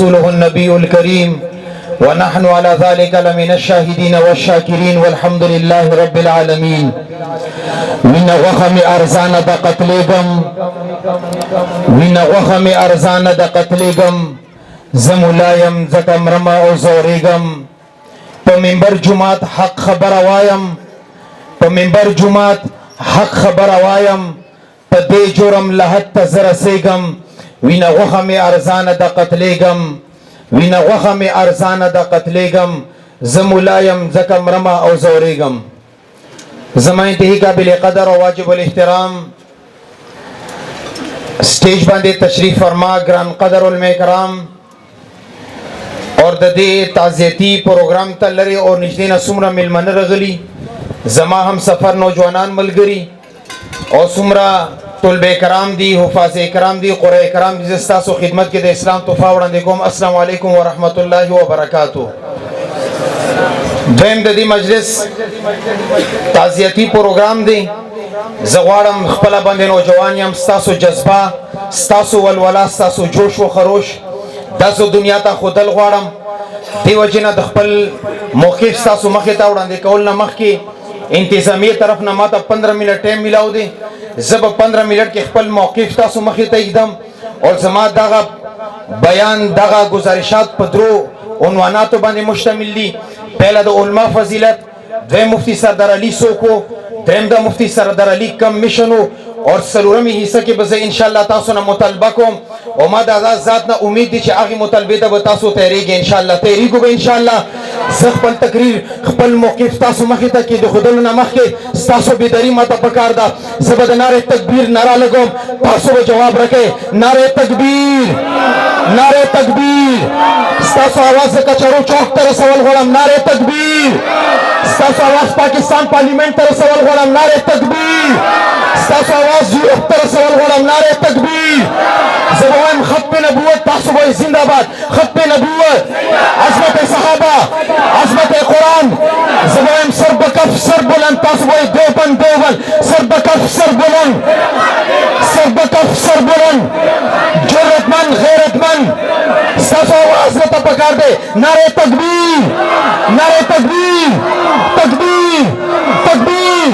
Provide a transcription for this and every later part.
رسوله النبي الكريم ونحن على ذلك لمن الشاهدين والشاكرين والحمد لله رب العالمين. من وخم ارزان د قتلګم من وخم ارزان د قتلګم زمولایم زکم رما او زورګم په منبر جمعات حق خبر وایم په منبر جمعات حق خبر وایم په دې جرم لحد تزر سیګم وینا وخم ارزان د قتلګم وینا وخم ارزان د قتلګم زمولایم زکم رما او زورګم. زما انتہی قابل قدر و واجب الاحترام سٹیج باندې تشریف فرما گران قدر علماء کرام اور د دې تعزیتی پروګرام ته لري او نږدې نه څومره ملمنه رغلی زما هم سفر نوجوانان ملګری او څومره طلبه کرام دي حفاظ کرام دي قرئ کرام دي تاسو خدمت کې د اسلام تحفه وړاندې کوم. السلام علیکم ورحمت الله وبرکاتہ. دویم د دې مجلس تعزیتی پروګرام دی. زغوارم خپل باندې نوجوان یم تاسو جذبه تاسو ولولا تاسو جوش او خروش تاسو دنیا ته خودل غواړم دیو جنا د خپل موقف تاسو مخه ته وړاندې کول نه مخکې انتظامی طرف نه ماته 15 منټ ټایم ملاو دی. زب 15 منټ کې خپل موقف تاسو مخه ته اقدام او زما دغه بیان دغه گزارشات په درو عنواناتو باندې مشتمل دي. پہلا د علماء فضیلت، دویم مفتی سردار علی سوکو، دریم د مفتی سردار علی کمیشنو اور سلورمی حصہ کې به انشاءالله تاسو نه مطالبه کوم او ما د ذات نه امید دي چې هغه مطالبه ته به تاسو تحریک انشاءالله تحریک به انشاءالله خپل تقریر خپل موقف تاسو مخې ته کې د خودل نه مخکې تاسو به دری ماته پکار ده. زبد نعره تکبیر نعره لګوم تاسو به جواب راکې نعره تکبیر نعره تکبیر. تاسو आवाज کچرو چوک تر سوال غواړم نعره تکبیر. تاسو आवाज پاکستان پارلیمنت تر سوال غواړم نعره تکبیر. تاسو आवाज یورپ تر سوال غواړم نعره تکبیر. زبویم ختم نبوت تاسو به زنده باد ختم نبوت عظمت صحابه عظمت قرآن. زبویم سر بکف سر بلند تاسو به دیوبند دیوبند سر بکف سر بلند سر بکف سر بلند جرأتمند غیرتمند. تاسو आवाज نه پکار دی نعره تکبیر نعره تکبیر تکبیر تکبیر.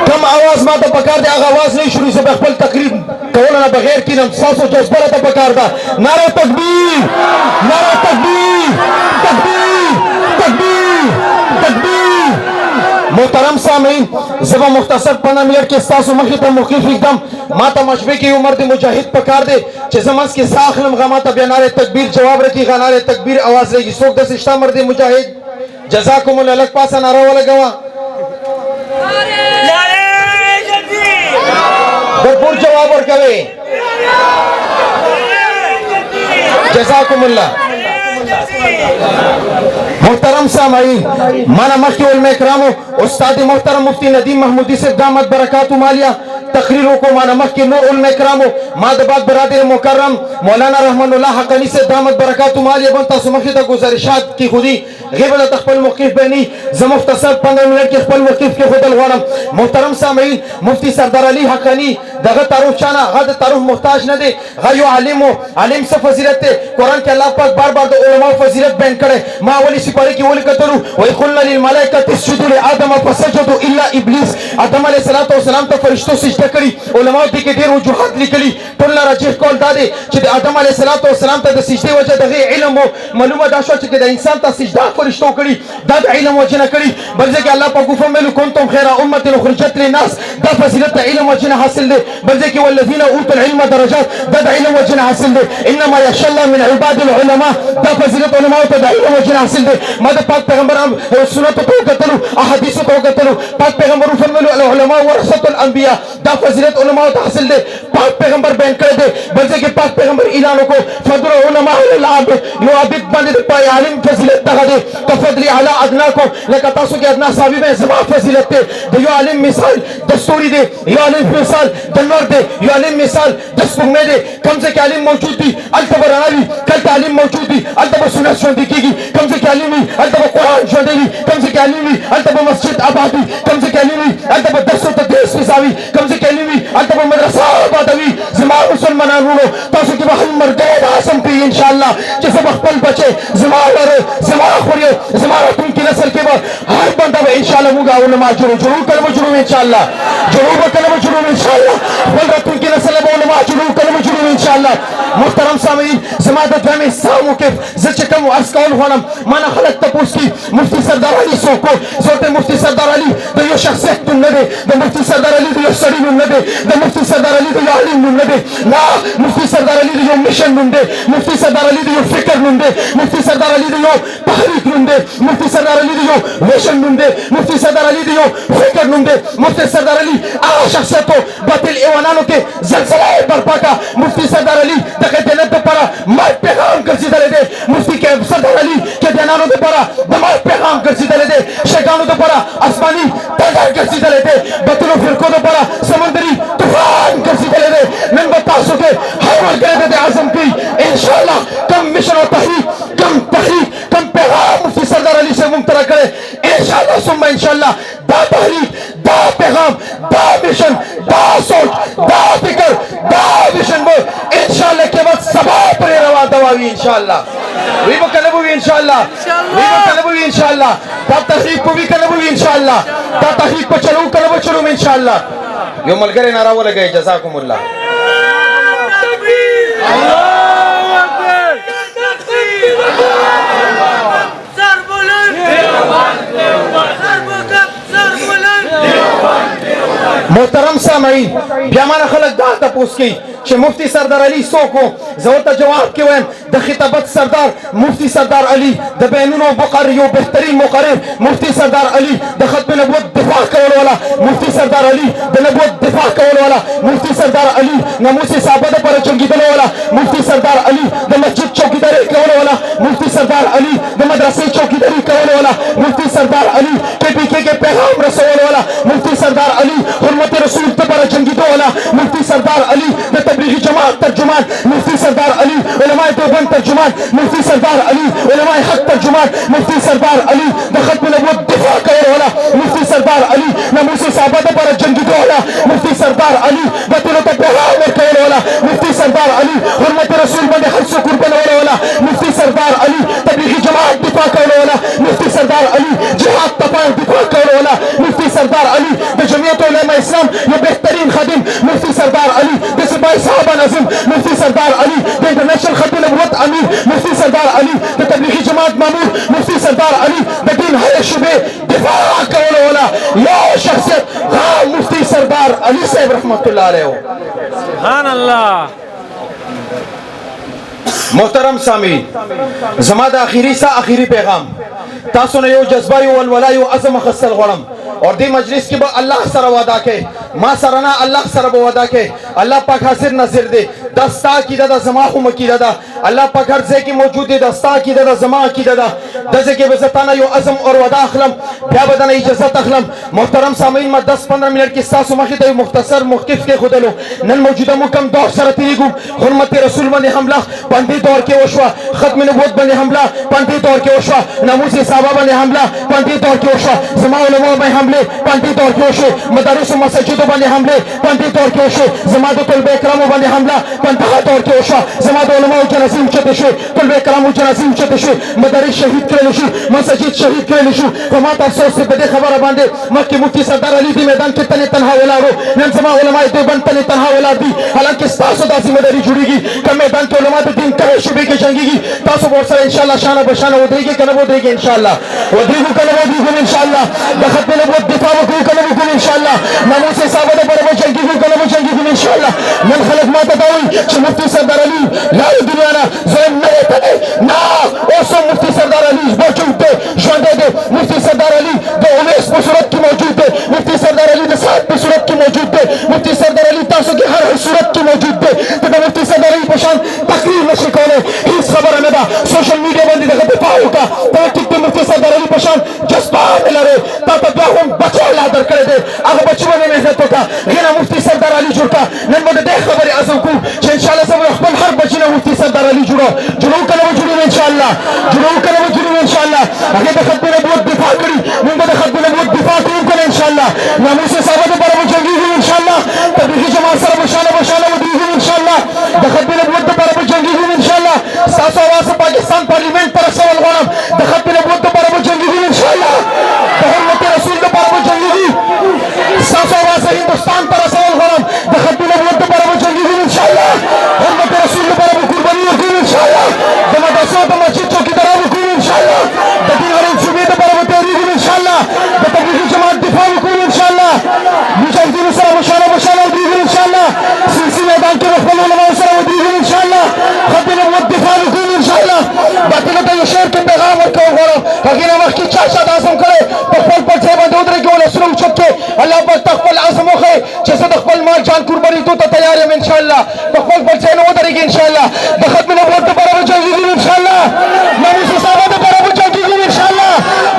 کم आवाज ما ته پکار دی هغه आवाज نه شروع زه خپل تقریر کول نه بغیر کینم تاسو جذبه ته پکار ده نعره تکبیر نعره تکبیر تکبیر تکبیر تکبیر. محترم سامعین زبا مختصر 15 منٹ کې تاسو مخې ته موقف اقدام ما ته مشبه کې عمر د مجاهد پکار دی چې زمس کې ساخلم غما ته بیا نعره تکبیر جواب رکی غناره تکبیر आवाज لګي څوک د سشتا مرد مجاهد جزاکم الله لک پاسه ناره ولګوا भरपूर जवाब ورکوي جزاکم الله. محترم سامعین مانا مخی علماء کرامو استاد محترم مفتی ندیم محمودی سے دامت برکات مالیہ تقریروں کو مانا مخی نور علماء کرامو مادباد برادر مکرم مولانا رحمان اللہ حقانی سے دامت برکات مالیہ بنتا سمخی تا گزارشات کی خودی غیبت تخپل موقف بینی زمختصر 15 منٹ کے خپل موقف کے خودل غورم. محترم سامعین مفتی سردار علی حقانی دغه تعارف چانا غد تعارف محتاج نه دی غیو عالم عالم سے فضیلت قرآن کے اللہ پاک بار بار د علماء فضیلت بیان کړي. ما اولی سپاره کې ولي کتلو وای قلنا للملائکه اسجدوا لآدم فسجدوا الا ابلیس. آدم علیه السلام ته فرشتو سجده کړي. علماء دې کې ډېر وجوهات لیکلي ټول راجح کول دا دی چې د آدم علیه السلام ته د سجدې وجه دغه علم معلومه دا شو چې د انسان ته سجده فرشتو کړي دا د علم وجه نه کړي بلکې الله پاک فرمایي کنتم خیر امه اخرجت للناس دا فضیلت علم وجه نه حاصل دی بلکې والذین اوتوا العلم درجات دا د علم وجه نه حاصل دی. انما یخشى الله من عباد العلماء دا فضیلت علماء ته د علم وجه نه حاصل دی. ما د پاک پیغمبر سنت ته وکتلو احادیث ته وکتلو پاک پیغمبر فرمایي العلماء ورثه الانبیاء دا فضیلت علماء ته حاصل دی. پاک پیغمبر بیان کړی دی بلکې پاک پیغمبر اعلان وکړو فضل علماء للعابد یو عابد باندې د پای عالم فضیلت دغه دی تفضل علی ادناکم لکه تاسو کې ادنا صحابي به زما فضیلت دی. د یو عالم مثال دستوري دی یو عالم مثال د نور دی یو عالم مثال د سپوږمۍ دی. کوم ځای کې عالم موجود دی هلته به رڼا وي کله عالم موجود دی هلته به سنت ژوندی کېږي. کوم ځای کې عالم وي هلته به قرآن ژوندی وي. کوم ځای کې عالم وي هلته به مسجد آباد وي. کوم ځای کې عالم وي هلته به درس و تدریس فضا وي. کوم ځای کې عالم وي هلته به مدرسه آباده وي. زما مسلمانانو को तासु के बहन मर गए आसम की इंशाल्लाह जैसे बखपल बचे ज़मावर ज़मारा खोरियो ज़मारा तुम की नस्ल के बाद हर बंदा में इंशाल्लाह मुगा उलमा जरूर कलम जरूर इंशाल्लाह जरूर कलम जरूर इंशाल्लाह बोल तुम की नस्ल में उलमा जरूर कलम जरूर इंशाल्लाह मुहतरम सामीन ज़मादत में सामू के ज़चकम अस्काउल होनम माना खलक तपूस की मुफ्ती सरदार अली सोको सोते मुफ्ती सरदार अली तो यो शख्सियत तुम नदे द मुफ्ती सरदार अली तो यो सड़ी नदे द मुफ्ती सरदार अली तो यो आलिम नदे ना मुफ्ती सरदार अली तो यो मिशन नदे मुफ्ती सरदार अली तो यो फिक्र नदे मुफ्ती सरदार अली तो यो तहरीक नदे मुफ्ती सरदार अली तो यो विजन नदे मुफ्ती सरदार अली तो यो फिक्र नदे मुफ्ती सरदार अली आ शख्सियत को बातिल एवानानो के ज़लज़ला बर्पा का मुफ्ती सरदार अली तक जन्नत परा मर पैगाम कर सीधा दे मुफ्ती के सरदार अली के जनानो दे परा दमार पैगाम कर सीधा दे शैतानों दे परा आसमानी तंगर कर सीधा दे बतलो फिरको दे परा समुद्री तूफान कर सीधा दे मैं बता सके हर कर दे आज़म की इंशाल्लाह कम मिशन और तहरीक कम पैगाम मुफ्ती सरदार अली से मुमतरा करे इंशाल्लाह सुम्मा इंशाल्लाह दा तहरीक दा पैगाम दा मिशन दा सोच दा फिक्र दा विजन वो इंशाल्लाह के बाद सबा पर रवा दवावी इंशाल्लाह वी बकलबु इंशाल्लाह वी बकलबु इंशाल्लाह दा तहरीक को भी कलबु इंशाल्लाह दा तहरीक को चलो इंशाल्लाह यो मलगरे नारा वो लगे जज़ाकुमुल्लाह अल्लाहू अकबर सर बुलंद मोहतरम सामईन ब्यामाना खलक दा तपूस की चे मुफ्ती सरदार अली सोको जवता जवाब के वन द खिताबत सरदार मुफ्ती सरदार अली द बैनुनो बुखारियो बेहतरीन मुकर्रिर मुफ्ती सरदार अली द खत्म नबूवत दिफा करने वाला मुफ्ती सरदार अली द नबूवत दिफा करने वाला मुफ्ती सरदार अली नमूसे साबत पर चंगी देने वाला मुफ्ती सरदार अली द मस्जिद चौकीदारी करने वाला मुफ्ती सरदार अली द मदरसे चौकीदारी करने वाला मुफ्ती सरदार अली केपीके के पैगाम रसवाने वाला मुफ्ती सरदार अली हुर्मत रसूल पर चंगी देने वाला मुफ्ती सरदार अली द तबलीगी जमात तर्जुमान मुफ्ती सरदार अली उलमाए देवबंद तर्जुमान मुफ्ती सरदार अली उलमाए हक तर्जुमान मुफ्ती सरदार अली द खत्म नबूवत दिफा करने वाला मुफ्ती सरदार अली नमूसे साबत पर जंगी देने वाला मुफ्ती सरदार अली बतिलों का पैगाम करने वाला मुफ्ती सरदार अली हुर्मत रसूल बंदे हर से कुर्बान होने वाला मुफ्ती सरदार अली तबलीगी जमात दिफा करने वाला मुफ्ती सरदार अली जिहाद तपा दिफा करने वाला मुफ्ती सरदार अली द जमीयत उलमा इस्लाम ये बेहतरीन खादिम मुफ्ती सरदार अली द सिपाही साहबा नज़ीम मुफ्ती सरदार अली द इंटरनेशनल खत्म नबूवत अमीर मुफ्ती सरदार अली द तबलीगी जमात मामूर मुफ्ती सरदार अली द दीन हर शुबे दिफा करने वाला ये शख्सियत हाँ मुफ्ती सरदार अली साहब रहमतुल्लाह अलैह सुभान अल्लाह मोहतरम सामी जमात आखिरी सा आखिरी पैगाम तासो ने यो जज्बा यो वलवला यो अज़म खसल गरम और दी मजलिस के बाद अल्लाह सर वादा के माँ सरना अल्लाह सर वादा के अल्लाह पाक हाजिर नजर दे दस्ता की दादा जमा हुम की दादा अल्लाह पाक हर जे की मौजूद दस्ता की दादा जमा की दादा दजे के वजताना यो अज़म और वदा अखलम क्या बदना इजाजत अखलम मोहतरम सामीन में 10-15 मिनट की सासु मखित मुख्तसर मुख्तिफ के खुदलो नन मौजूदा मुकम दौर सरतीगु हुर्मत रसूल बने हमला पंथी दौर के ओशवा खत्म नबूवत बने हमला पंथी दौर के ओशवा नमूसे साहबा बने हमला पंथी दौर के ओशवा जमा उलमा में हमले पंथी दौर के ओशे मदारिस मस्जिदों बने हमले पंथी दौर के ओशे जमातुल बेकराम बने हमला पंथा दौर के ओशवा जमात उलमा जनसीम चतशे तुल बेकराम जनसीम चतशे मदारिस शहीद करेलशु मस्जिद शहीद करेलशु फमात अफसोस से बदे खबर बांधे मक्की मुफ्ती सरदार अली दी मैदान के तने तन्हा वेला रो नन समा उलमा देवबंद तने तन्हा वेला दी हालांकि तासो दासी मदरी जुड़ीगी कम मैदान के उलमा दिन करे शुबे के जंगीगी तासो बहुत सारे इंशाल्लाह शाना बशाना उधरेगी कनब उधरेगी इंशाल्लाह उधरेगु कनब उधरेगु इंशाल्लाह दखत में नबूवत दिफा को कनब इंशाल्लाह नमूसे साबत पर जंगीगु कनब जंगीगु इंशाल्लाह मन खलक माता दावी च मुफ्ती सरदार अली ला दुनिया ना ज़ैन नहीं तने ना ओसो मुफ्ती सरदार अली मौजूद थे शोदे दे मुफ्ती सरदार अली दो उमेश सूरत की मौजूद थे मुफ्ती सरदार अली दे साथ सूरत की मौजूद थे मुफ्ती सरदार अली तासो की हर सूरत की मौजूद थे तो मुफ्ती सरदार अली पशान तकरीर में शिकौले इस खबर में दा सोशल मीडिया बंदी देखते पाओ का तो कितने मुफ्ती सरदार अली पशान जज्बा मिला रे ताता हम बच्चा लादर करे दे अगर बच्चों ने मेहनत का घेना मुफ्ती सरदार अली जुड़ता नन बदे देख खबर आजम को इंशाल्लाह सब अखबार हर बच्चे ने मुफ्ती सरदार अली जुड़ो जुड़ो कलम जुड़ो इंशाल्लाह आगे देखत में बहुत दिफा करी मुंह में देखत में बहुत दिफा करी इंशाल्लाह नमूसे साहब पर मुझे इंशाल्लाह तबलीगी जमात सर बशाना वो दी इंशाल्लाह दखत बिन बुद्ध पर जंगी हुई इंशाल्लाह सासो आवाज पाकिस्तान पार्लियामेंट पर सवाल गरम दखत बिन बुद्ध पर जंगी हुई इंशाल्लाह मोहम्मद रसूल पर जंगी हुई सासो आवाज हिंदुस्तान पर सवाल गरम दखत बिन बुद्ध पर जंगी हुई इंशाल्लाह मोहम्मद रसूल पर कुर्बानी हुई इंशाल्लाह दमदसो तो मस्जिद चौकीदार हुई इंशाल्लाह दकी गरीब सुबीद पर तेरी हुई इंशाल्लाह तबलीगी जमात दिफा हुई इंशाल्लाह मुजाहिदीन सलाम मशाला मशाला हुई इंशाल्लाह सिलसिले मैदान के रफल उलमा सलाम हुई इंशाल्लाह खतन मुद्दिफा हुई इंशाल्लाह बातिल तो ये शेर के पैगाम और को गरो हकीना वक्त की चाशा आजम करे तखफल पर से बंद उधर के रसूल छक के अल्लाह पर तखफल आजम है जैसे तखफल माल जान कुर्बानी तो तैयार है इंशाल्लाह तखफल पर से उधर के इंशाल्लाह दखत में नबूवत पर जंगी इंशाल्लाह नबी से साहब पर जंगी इंशाल्लाह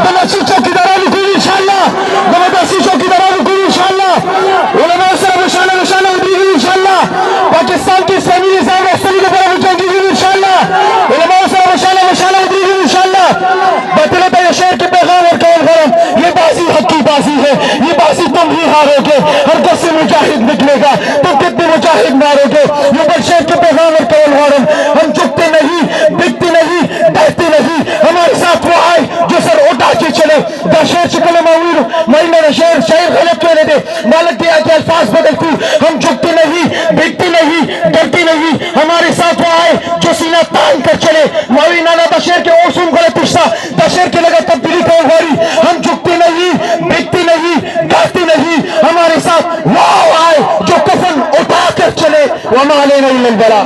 दमसी चौकीदार हुई इंशाल्लाह दमसी चौकीदार हुई इंशाल्लाह उलमा सलाम मशाला मशाला हुई इंशाल्लाह पाकिस्तान के इस्लामी निजाम रसूल के पर जंगी इंशाल्लाह उलमा सलाम मशाला मशाला हुई इंशाल्लाह बातिल तो ये शेर के पैगाम और कौल गरम ये बाजी हक की बाजी है ये बाजी तुम ही हारोगे हर दस से मुजाहिद निकलेगा तुम कितने मुजाहिद मारोगे ये बल शेर के पैगाम और कौल गरम हम झुकते नहीं बिकते नहीं डरते नहीं हमारे साथ वो आए जो सर उठा के चले शेर शिकल मावीर मई मेरा शेर शायर गलत कहने दे मालक दिया के अल्फाज बदल तू हम झुकते नहीं बिकते नहीं डरते नहीं हमारे साथ वो आए जो सीना तान कर चले मौवी नाना बशेर के और सुन गलत हिस्सा बशेर के लगा तब्दीली का उभारी हम झुकते नहीं बिकते नहीं डरते नहीं हमारे साथ वो आए जो कफन उठा कर चले वमाले नहीं बला